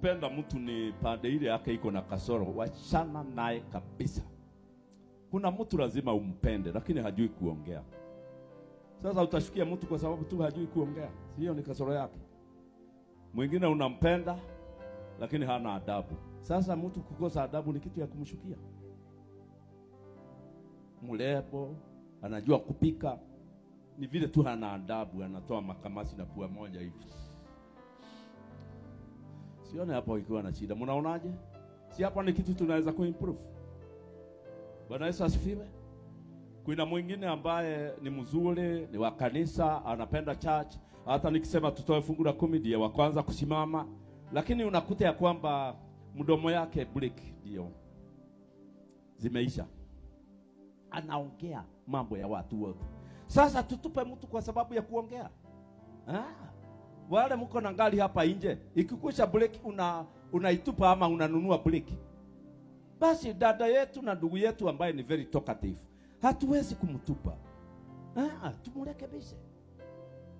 Penda mtu ni pande ile yake iko na kasoro, wachana naye kabisa. Kuna mtu lazima umpende lakini hajui kuongea. Sasa utashukia mtu kwa sababu tu hajui kuongea. Hiyo ni kasoro yake. Mwingine unampenda lakini hana adabu. Sasa mtu kukosa adabu ni kitu ya kumshukia. Mlepo, anajua kupika, ni vile tu hana adabu, anatoa makamasi na pua moja hivi. Sione hapo ikiwa na shida. Mnaonaje? Si hapo ni kitu tunaweza kuimprove. Bwana Yesu asifiwe. Kuna mwingine ambaye ni mzuri, ni wa kanisa, anapenda church. Hata nikisema tutoe fungu la 10 ndiye wa kwanza kusimama, lakini unakuta ya kwamba mdomo yake break ndio zimeisha. Anaongea mambo ya watu wote. Sasa tutupe mtu kwa sababu ya kuongea? Wale mko na ngali hapa nje, ikikusha break unaitupa ama unanunua break. Basi dada yetu na ndugu yetu ambaye ni very talkative, hatuwezi kumtupa. Tumurekebishe.